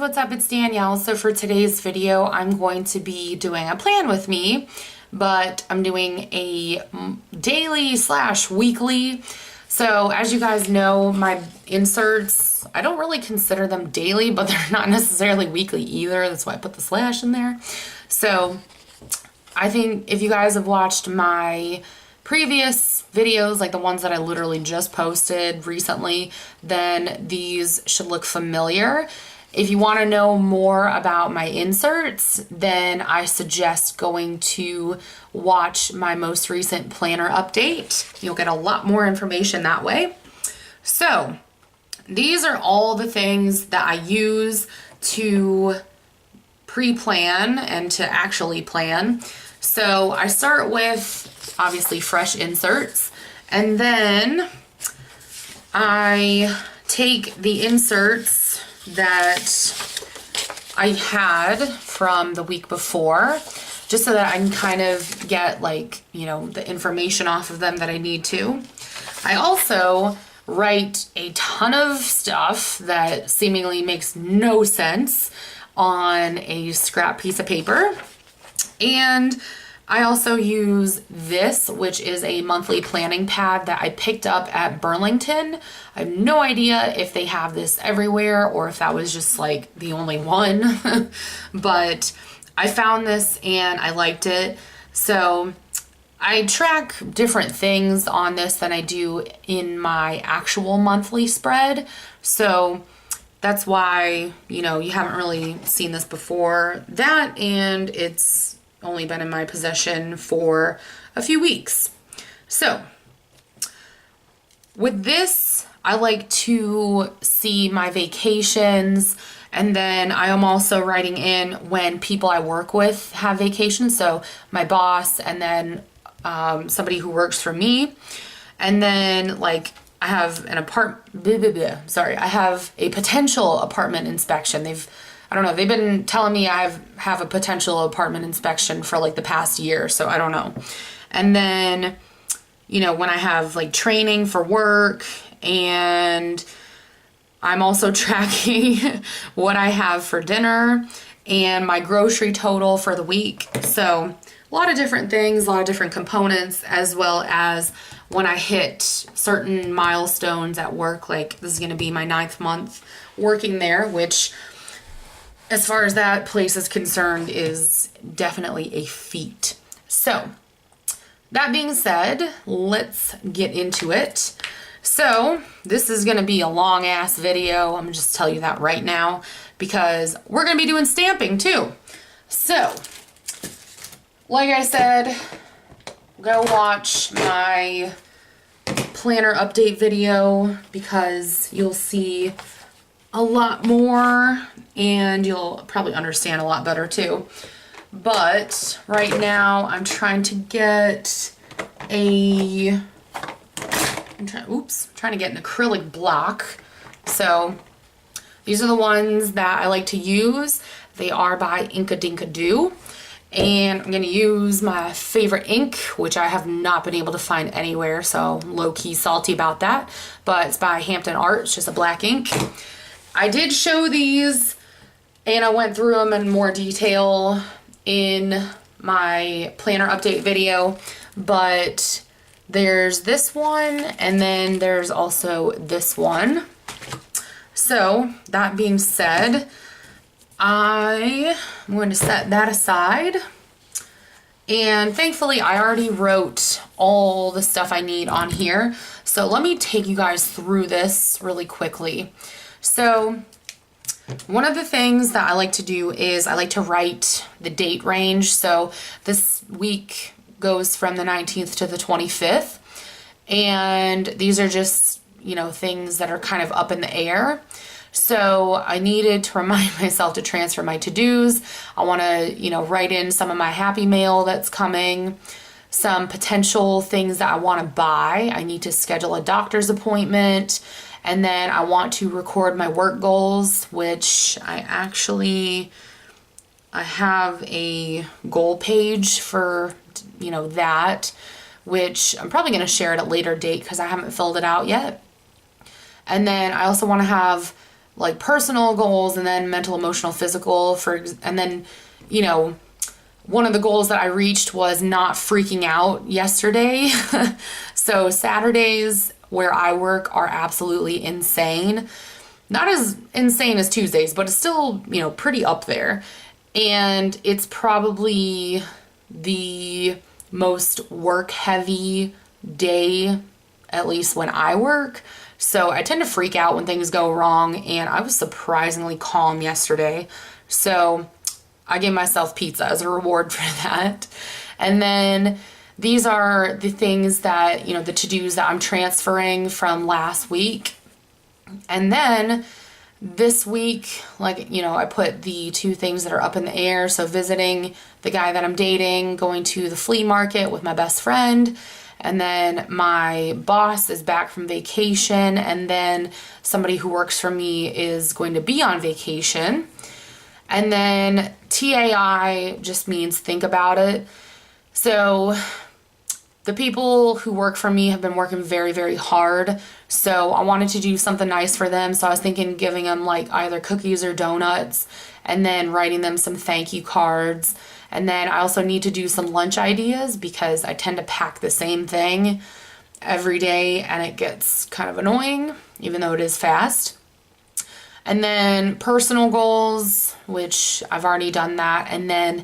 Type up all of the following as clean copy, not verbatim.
what's up? It's Danielle. So for today's video, I'm going to be doing a plan with me, but I'm doing a daily/weekly. So as you guys know, my inserts, I don't really consider them daily, but they're not necessarily weekly either. That's why I put the slash in there. So I think if you guys have watched my previous videos, like the ones that I literally just posted recently, then these should look familiar. If you want to know more about my inserts, then I suggest going to watch my most recent planner update. You'll get a lot more information that way. So these are all the things that I use to pre-plan and to actually plan. So I start with obviously fresh inserts, and then I take the inserts that I had from the week before, just so that I can kind of get like, the information off of them that I need to. I also write a ton of stuff that seemingly makes no sense on a scrap piece of paper. And I also use this, which is a monthly planning pad that I picked up at Burlington. I have no idea if they have this everywhere or if that was just like the only one, but I found this and I liked it. So I track different things on this than I do in my actual monthly spread. So that's why, you haven't really seen this before. That, and it's only been in my possession for a few weeks. So with this, I like to see my vacations, and then I am also writing in when people I work with have vacations. So my boss, and then somebody who works for me. And then like I have an I have a potential apartment inspection. They've been telling me I have a potential apartment inspection for like the past year, so I don't know. And then, when I have like training for work, and I'm also tracking what I have for dinner and my grocery total for the week. So a lot of different things, a lot of different components, as well as when I hit certain milestones at work. Like this is going to be my 9th month working there, which, as far as that place is concerned, is definitely a feat. So that being said, let's get into it. So this is going to be a long ass video. I'm going to just tell you that right now, because we're going to be doing stamping too. So like I said, go watch my planner update video, because you'll see a lot more and you'll probably understand a lot better too. But right now I'm trying to get trying to get an acrylic block. So these are the ones that I like to use. They are by Inkadinkado. And I'm going to use my favorite ink, which I have not been able to find anywhere, so low-key salty about that. But it's by Hampton Art. It's just a black ink. I did show these, and I went through them in more detail in my planner update video, but there's this one, and then there's also this one. So that being said, I'm going to set that aside, and thankfully I already wrote all the stuff I need on here. So let me take you guys through this really quickly. So one of the things that I like to do is I like to write the date range. So this week goes from the 19th to the 25th. And these are just, things that are kind of up in the air. So I needed to remind myself to transfer my to-dos. I want to, write in some of my happy mail that's coming, some potential things that I want to buy. I need to schedule a doctor's appointment. And then I want to record my work goals, which I have a goal page for, that, which I'm probably going to share at a later date because I haven't filled it out yet. And then I also want to have like personal goals and then mental, emotional, physical and then, you know, one of the goals that I reached was not freaking out yesterday. So Saturdays where I work are absolutely insane. Not as insane as Tuesdays, but it's still, you know, pretty up there. And it's probably the most work heavy day, at least when I work. So I tend to freak out when things go wrong, and I was surprisingly calm yesterday. So I gave myself pizza as a reward for that. And then these are the things that, you know, the to-dos that I'm transferring from last week. And then this week, like, you know, I put the 2 things that are up in the air. So visiting the guy that I'm dating, going to the flea market with my best friend, and then my boss is back from vacation, and then somebody who works for me is going to be on vacation. And then TAI just means think about it. So the people who work for me have been working very, very hard. So I wanted to do something nice for them. So I was thinking giving them like either cookies or donuts, and then writing them some thank you cards. And then I also need to do some lunch ideas because I tend to pack the same thing every day and it gets kind of annoying, even though it is fast. And then personal goals, which I've already done that. And then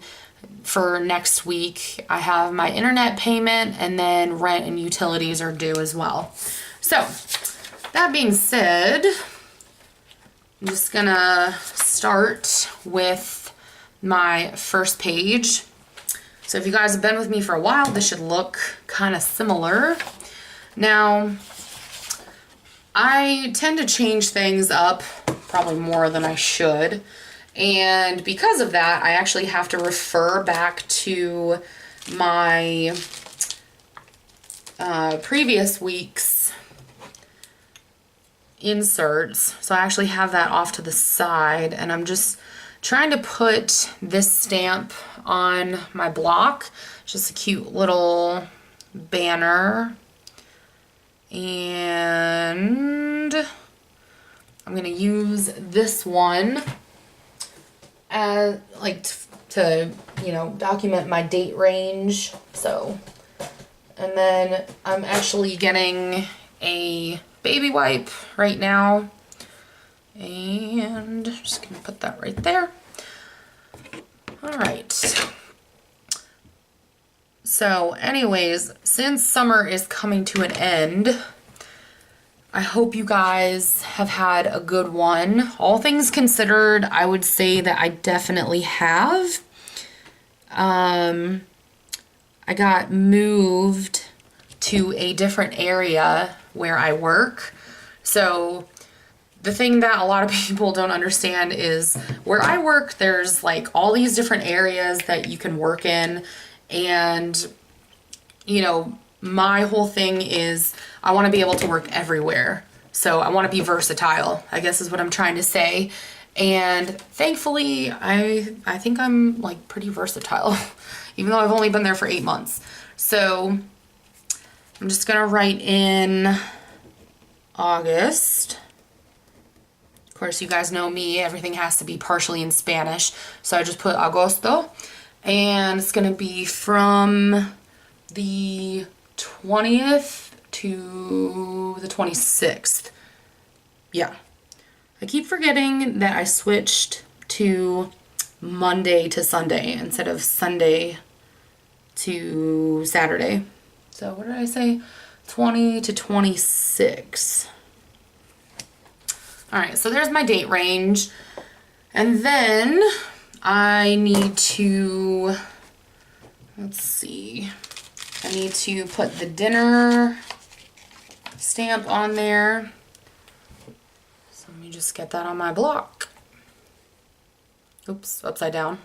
for next week, I have my internet payment, and then rent and utilities are due as well. So that being said, I'm just gonna start with my first page. So if you guys have been with me for a while, this should look kind of similar. Now, I tend to change things up probably more than I should. And because of that, I actually have to refer back to my previous week's inserts. So I actually have that off to the side, and I'm just trying to put this stamp on my block. Just a cute little banner. And I'm gonna use this one as like to, you know, document my date range. So, and then I'm actually getting a baby wipe right now, and just gonna put that right there. All right. So anyways, since summer is coming to an end, I hope you guys have had a good one. All things considered, I would say that I definitely have. I got moved to a different area where I work. So the thing that a lot of people don't understand is where I work, there's like all these different areas that you can work in. And, you know, my whole thing is I want to be able to work everywhere. So I want to be versatile, I guess is what I'm trying to say. And thankfully, I think I'm like pretty versatile, even though I've only been there for 8 months. So I'm just going to write in August. Of course, you guys know me, everything has to be partially in Spanish. So I just put agosto, and it's going to be from the 20th to the 26th. Yeah. I keep forgetting that I switched to Monday to Sunday instead of Sunday to Saturday. So what did I say? 20 to 26. All right, so there's my date range. And then I need to, let's see, I need to put the dinner stamp on there. So let me just get that on my block. Oops, upside down.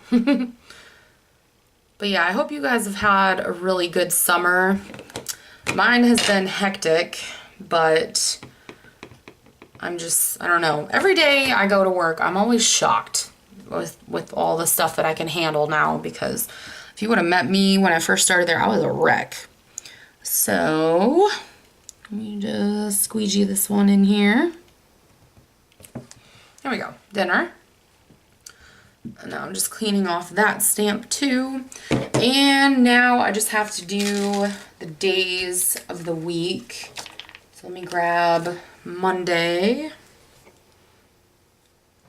But yeah, I hope you guys have had a really good summer. Mine has been hectic, but I don't know. Every day I go to work, I'm always shocked with all the stuff that I can handle now, because if you would have met me when I first started there, I was a wreck. So let me just squeegee this one in here. There we go. Dinner. And now I'm just cleaning off that stamp too. And now I just have to do the days of the week. So let me grab Monday.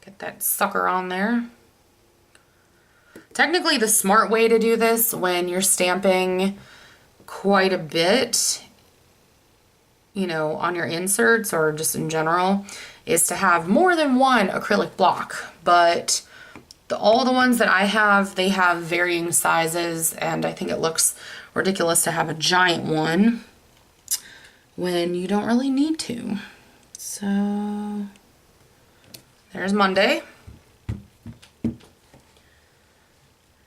Get that sucker on there. Technically, the smart way to do this when you're stamping quite a bit, you know, on your inserts or just in general, is to have more than one acrylic block. But all the ones that I have, they have varying sizes, and I think it looks ridiculous to have a giant one when you don't really need to. So there's Monday.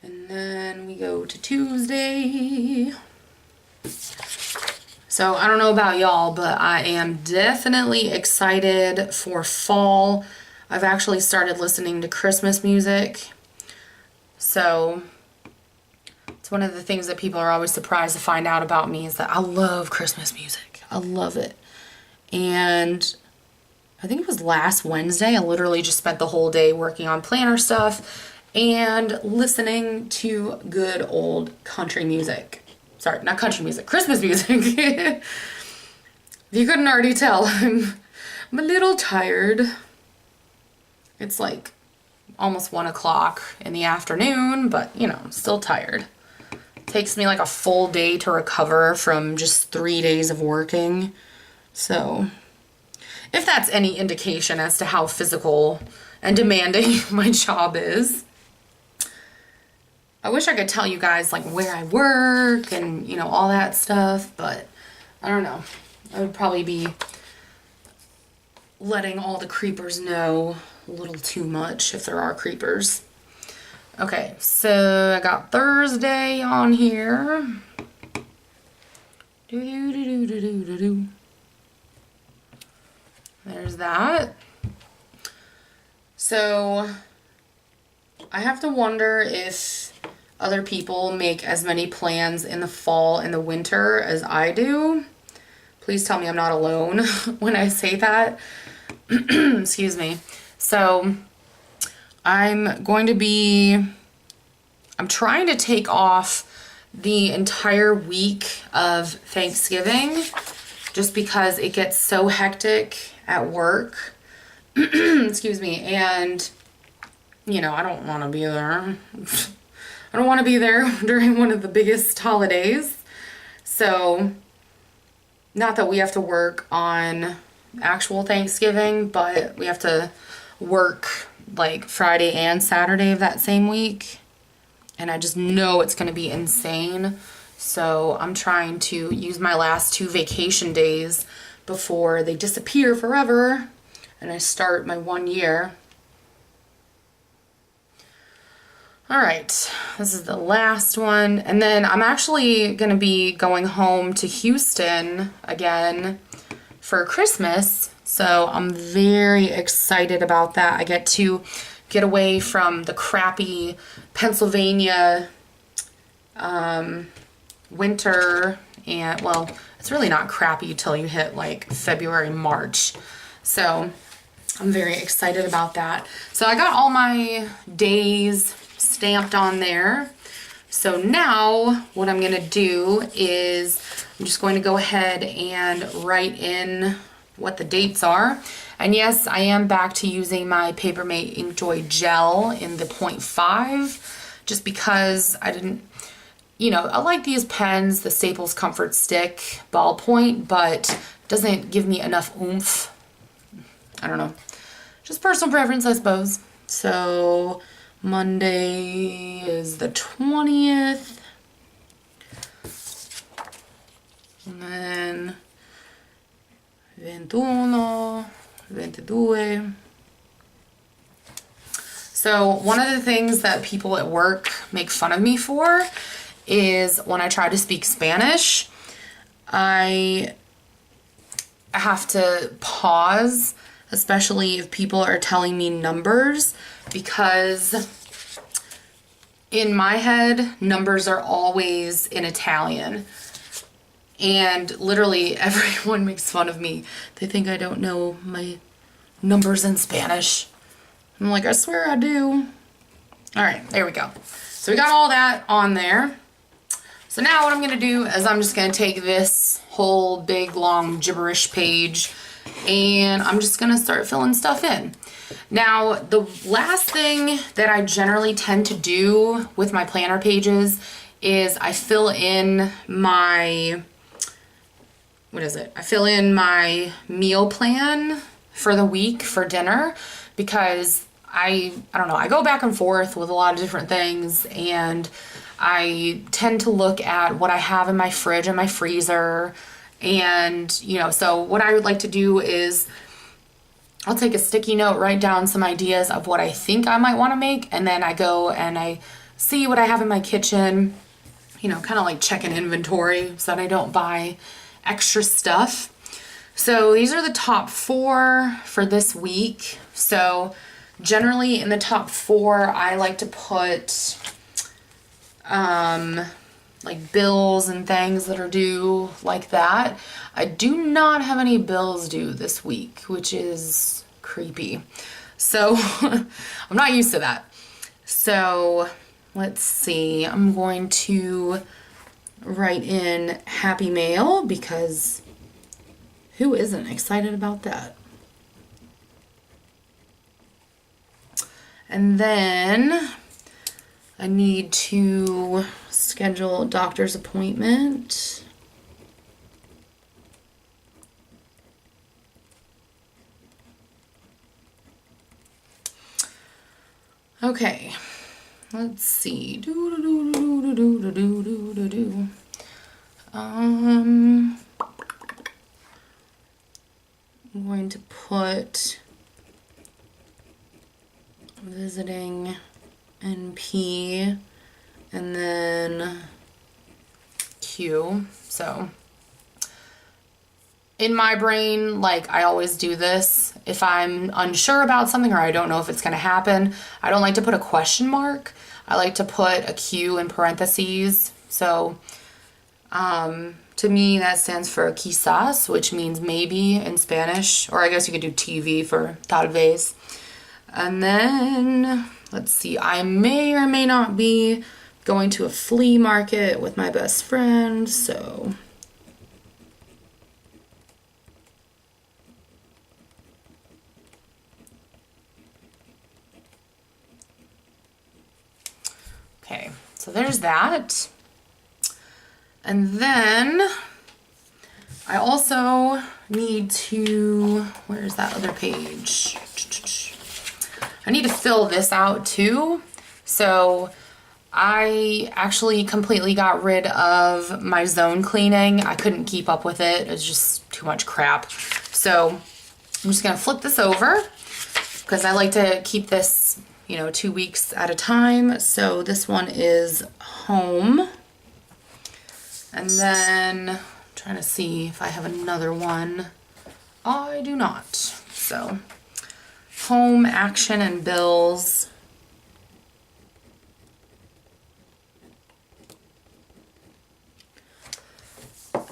And then we go to Tuesday. So I don't know about y'all, but I am definitely excited for fall. I've actually started listening to Christmas music. So it's one of the things that people are always surprised to find out about me, is that I love Christmas music. I love it. And I think it was last Wednesday, I literally just spent the whole day working on planner stuff and listening to good old country music. Sorry, not country music, Christmas music. If you couldn't already tell, I'm a little tired. It's like almost 1 o'clock in the afternoon, but you know, I'm still tired. It takes me like a full day to recover from just 3 days of working. So if that's any indication as to how physical and demanding my job is. I wish I could tell you guys like where I work and, you know, all that stuff, but I don't know. I would probably be letting all the creepers know a little too much if there are creepers. Okay, so I got Thursday on here. There's that. So I have to wonder if other people make as many plans in the fall and the winter as I do. Please tell me I'm not alone when I say that. Excuse me. So I'm trying to take off the entire week of Thanksgiving just because it gets so hectic at work. Excuse me. And, you know, I don't want to be there. I don't want to be there during one of the biggest holidays. So, not that we have to work on actual Thanksgiving, but we have to work like Friday and Saturday of that same week. And I just know it's going to be insane. So I'm trying to use my last 2 vacation days before they disappear forever and I start my 1 year. All right, this is the last one. And then I'm actually going to be going home to Houston again for Christmas. So I'm very excited about that. I get to get away from the crappy Pennsylvania winter. And, well, it's really not crappy till you hit like February, March. So I'm very excited about that. So I got all my days stamped on there. So now what I'm going to do is I'm just going to go ahead and write in what the dates are. And yes, I am back to using my Papermate Inkjoy gel in the 0.5 just because I didn't, you know, I like these pens, the Staples Comfort Stick ballpoint, but it doesn't give me enough oomph. I don't know. Just personal preference, I suppose. So Monday is the 20th. And then 21, 22. So one of the things that people at work make fun of me for is when I try to speak Spanish, I have to pause, especially if people are telling me numbers, because in my head, numbers are always in Italian. And literally everyone makes fun of me. They think I don't know my numbers in Spanish. I'm like, I swear I do. All right, there we go. So we got all that on there. So now what I'm gonna do is I'm just gonna take this whole big long gibberish page and I'm just gonna start filling stuff in. Now, the last thing that I generally tend to do with my planner pages is I fill in my, I fill in my meal plan for the week for dinner because I don't know, I go back and forth with a lot of different things and I tend to look at what I have in my fridge and my freezer. And, you know, so what I would like to do is I'll take a sticky note, write down some ideas of what I think I might want to make. And then I go and I see what I have in my kitchen, you know, kind of like check an inventory so that I don't buy extra stuff. So these are the top 4 for this week. So generally in the top 4, I like to put like bills and things that are due like that. I do not have any bills due this week, which is creepy. So I'm not used to that. So let's see, I'm going to write in Happy Mail because who isn't excited about that? And then I need to schedule a doctor's appointment. Okay, let's see. I'm going to put visiting NP and then Q. So in my brain, like I always do this, if I'm unsure about something or I don't know if it's going to happen, I don't like to put a question mark. I like to put a Q in parentheses. So to me that stands for quizás, which means maybe in Spanish, or I guess you could do TV for tal vez. And then let's see, I may or may not be going to a flea market with my best friend, so okay, so there's that. And then I also need to, where's that other page? I need to fill this out too. So I actually completely got rid of my zone cleaning. I couldn't keep up with it. It was just too much crap. So I'm just gonna flip this over because I like to keep this, you know, 2 weeks at a time. So this one is home. And then I'm trying to see if I have another one. I do not. So home, action, and bills.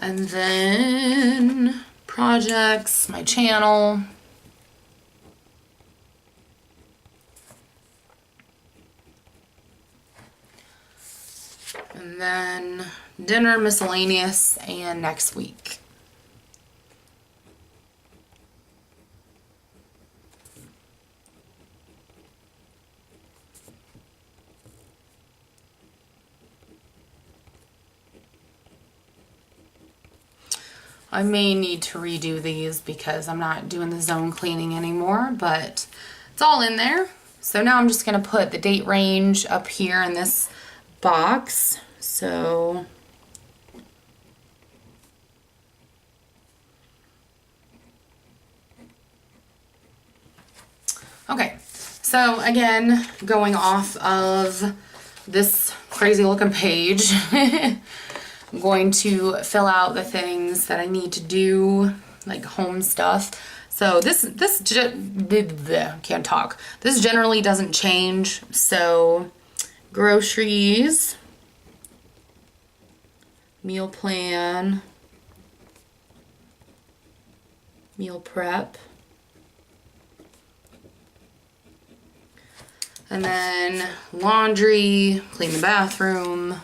And then projects, my channel. And then dinner, miscellaneous, and next week. I may need to redo these because I'm not doing the zone cleaning anymore, but it's all in there. So now I'm just going to put the date range up here in this box. So okay, so again, going off of this crazy looking page, I'm going to fill out the things that I need to do, like home stuff. So can't talk. This generally doesn't change. So groceries, meal plan, meal prep, And then laundry, clean the bathroom.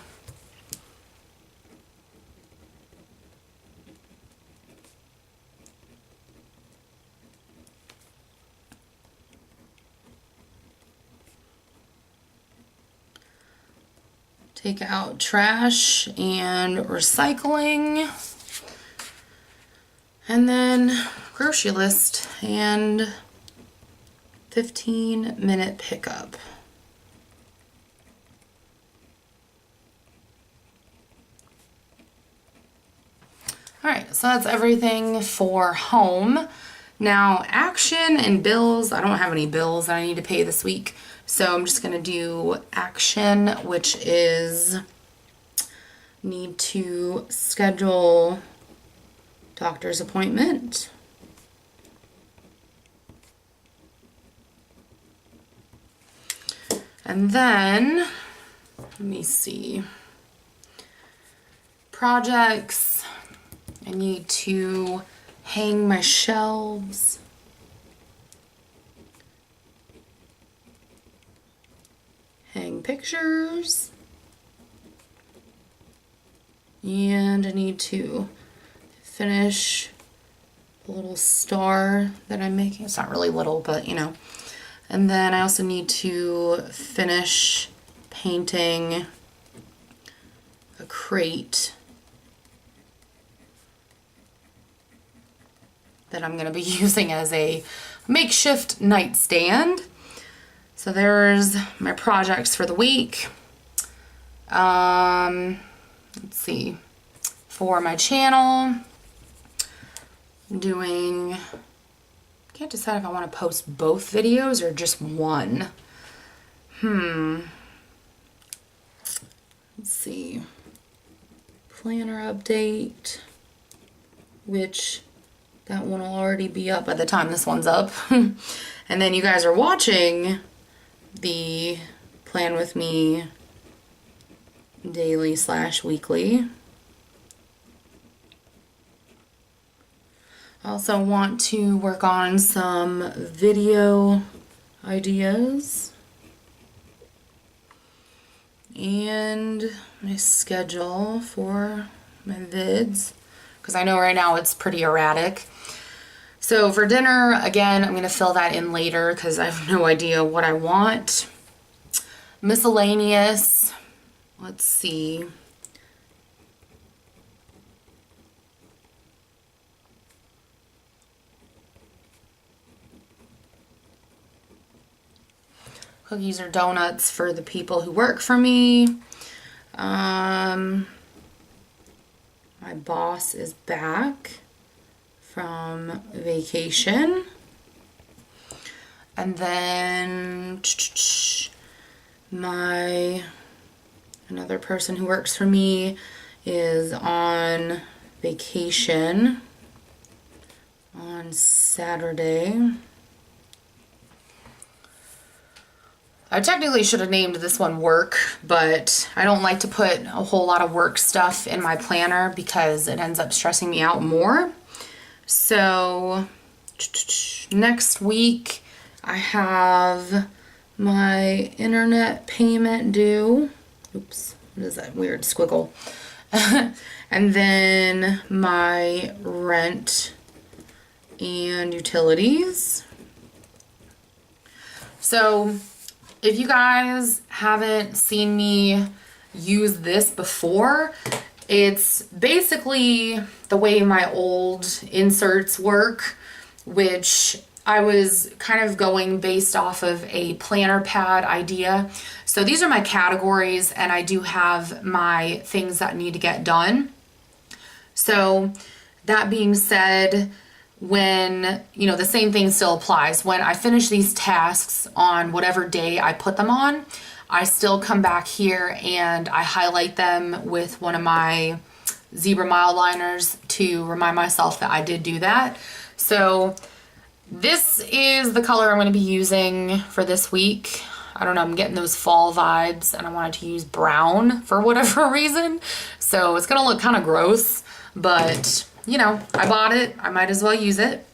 Take out trash and recycling. And then grocery list and 15-minute pickup. All right, so that's everything for home. Now, action and bills. I don't have any bills that I need to pay this week. So I'm just gonna do action, which is need to schedule doctor's appointment. And then, let me see, projects. I need to hang my shelves. Hang pictures. And I need to finish the little star that I'm making. It's not really little, but you know. And then I also need to finish painting a crate that I'm gonna be using as a makeshift nightstand. So there's my projects for the week. Let's see, for my channel, I'm doing, can't decide if I want to post both videos or just one. Let's see, planner update, which that one will already be up by the time this one's up. And then you guys are watching the Plan With Me daily / weekly. I also want to work on some video ideas and my schedule for my vids, because I know right now it's pretty erratic. So for dinner, again, I'm going to fill that in later because I have no idea what I want. Miscellaneous, let's see. Cookies or donuts for the people who work for me. My boss is back from vacation. And then another person who works for me is on vacation on Saturday. I technically should have named this one work, but I don't like to put a whole lot of work stuff in my planner because it ends up stressing me out more. So next week I have my internet payment due. Oops, what is that weird squiggle? And then my rent and utilities. So if you guys haven't seen me use this before, it's basically the way my old inserts work, which I was kind of going based off of a planner pad idea. So these are my categories, and I do have my things that need to get done. So that being said, when, you know, the same thing still applies. When I finish these tasks on whatever day I put them on, I still come back here and I highlight them with one of my zebra mile liners to remind myself that I did do that. So this is the color I'm going to be using for this week. I don't know, I'm getting those fall vibes and I wanted to use brown for whatever reason. So it's going to look kind of gross, but you know, I bought it, I might as well use it.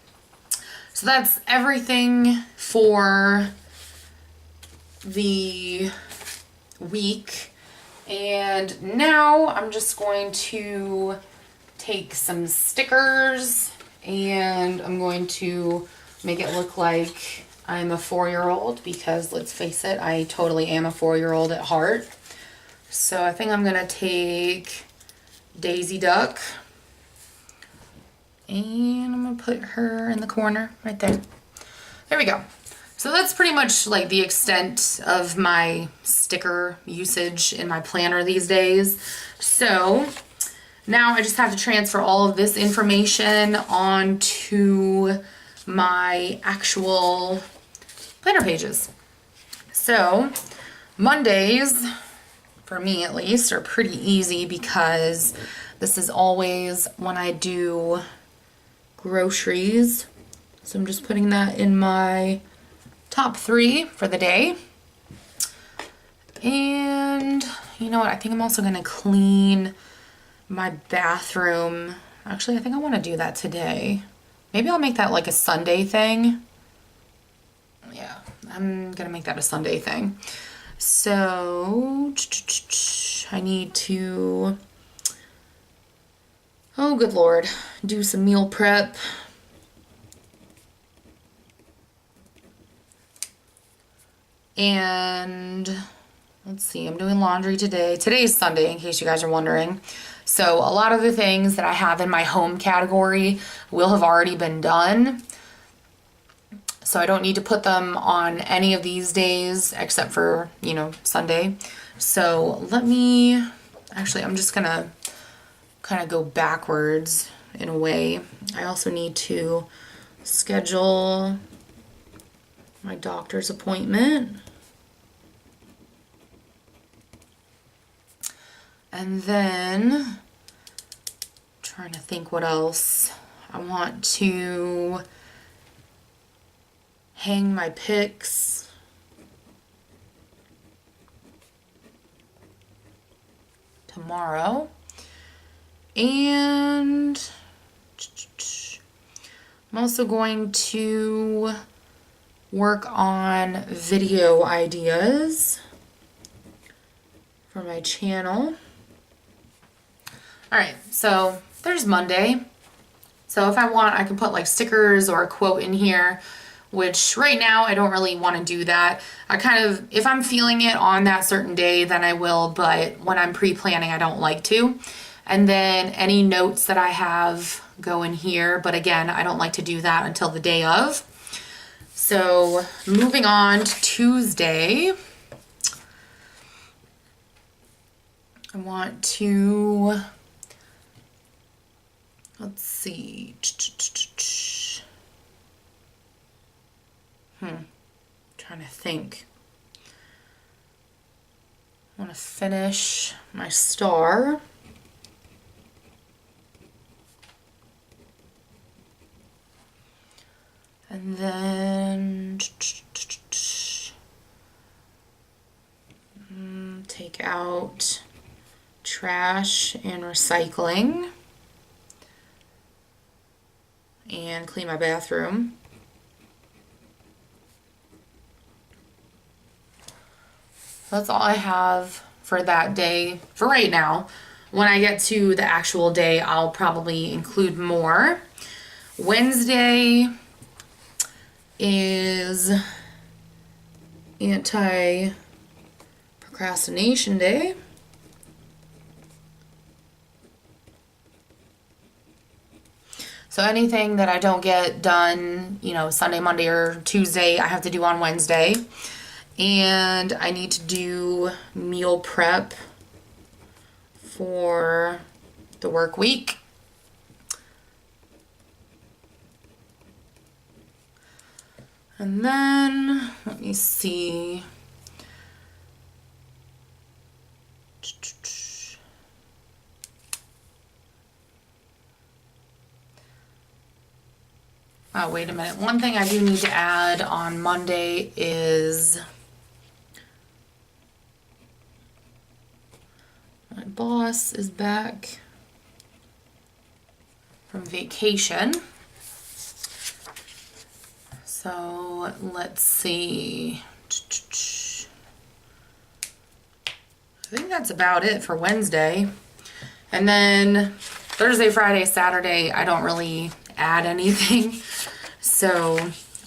So that's everything for the week. And now I'm just going to take some stickers and I'm going to make it look like I'm a 4-year-old, because let's face it, I totally am a 4-year-old at heart. So I think I'm gonna take Daisy Duck and I'm gonna put her in the corner right there. There we go. So that's pretty much like the extent of my sticker usage in my planner these days. So now I just have to transfer all of this information onto my actual planner pages. So Mondays, for me at least, are pretty easy because this is always when I do groceries. So I'm just putting that in my top 3 for the day. And you know what? I think I'm also going to clean my bathroom. Actually, I think I want to do that today. Maybe I'll make that like a Sunday thing. Yeah, I'm going to make that a Sunday thing. So I need to, oh good Lord, do some meal prep. And let's see, I'm doing laundry today. Today's Sunday, in case you guys are wondering. So a lot of the things that I have in my home category will have already been done. So I don't need to put them on any of these days except for, you know, Sunday. So let me, actually, I'm just gonna kind of go backwards in a way. I also need to schedule my doctor's appointment. And then, trying to think what else. I want to hang my picks. Tomorrow. And I'm also going to work on video ideas for my channel. All right, so there's Monday. So if I want, I can put like stickers or a quote in here, which right now I don't really want to do that. I kind of, if I'm feeling it on that certain day, then I will, but when I'm pre-planning, I don't like to. And then any notes that I have go in here, but again, I don't like to do that until the day of. So moving on to Tuesday, I want to, let's see, trying to think. I want to finish my star. And then take out trash and recycling and clean my bathroom. That's all I have for that day for right now. When I get to the actual day, I'll probably include more. Wednesday is anti-procrastination day. So anything that I don't get done, you know, Sunday, Monday, or Tuesday, I have to do on Wednesday. And I need to do meal prep for the work week. And then, let me see. Oh, wait a minute. One thing I do need to add on Monday is my boss is back from vacation. So let's see. I think that's about it for Wednesday. And then Thursday, Friday, Saturday, I don't really add anything. So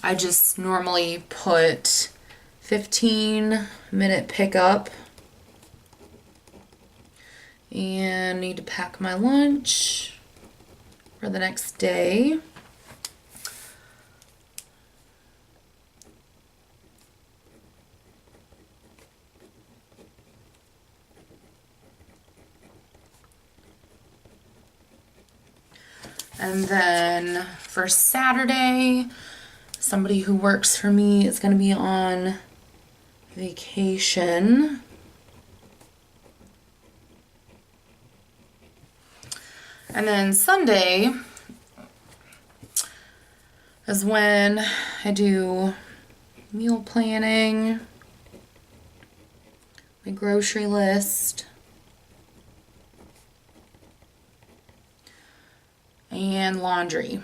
I just normally put 15-minute pickup. And need to pack my lunch for the next day. And then for Saturday, somebody who works for me is going to be on vacation. And then Sunday is when I do meal planning, my grocery list, and laundry.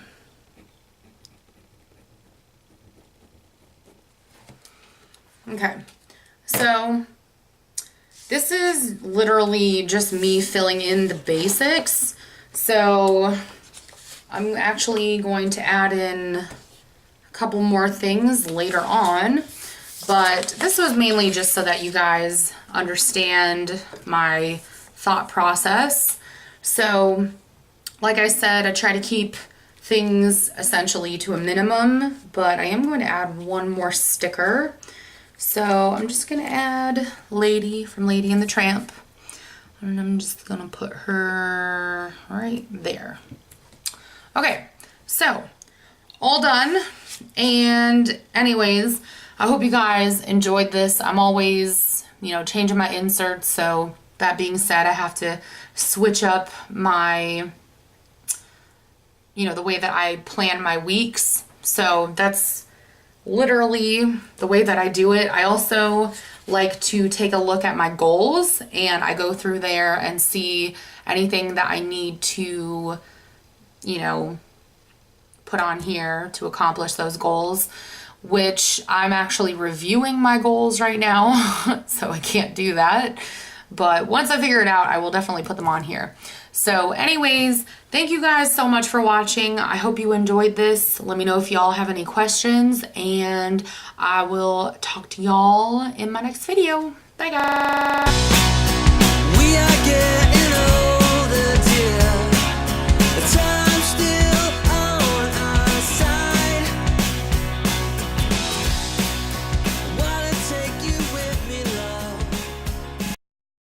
Okay, so this is literally just me filling in the basics. So I'm actually going to add in a couple more things later on, but this was mainly just so that you guys understand my thought process. So like I said, I try to keep things essentially to a minimum, but I am going to add one more sticker. So I'm just going to add Lady from Lady and the Tramp. And I'm just going to put her right there. Okay, so all done. And anyways, I hope you guys enjoyed this. I'm always, changing my inserts. So that being said, I have to switch up my, the way that I plan my weeks. So that's literally the way that I do it. I also like to take a look at my goals, and I go through there and see anything that I need to, put on here to accomplish those goals, which I'm actually reviewing my goals right now, so I can't do that. But once I figure it out, I will definitely put them on here. So anyways, thank you guys so much for watching. I hope you enjoyed this. Let me know if y'all have any questions, and I will talk to y'all in my next video. Bye guys.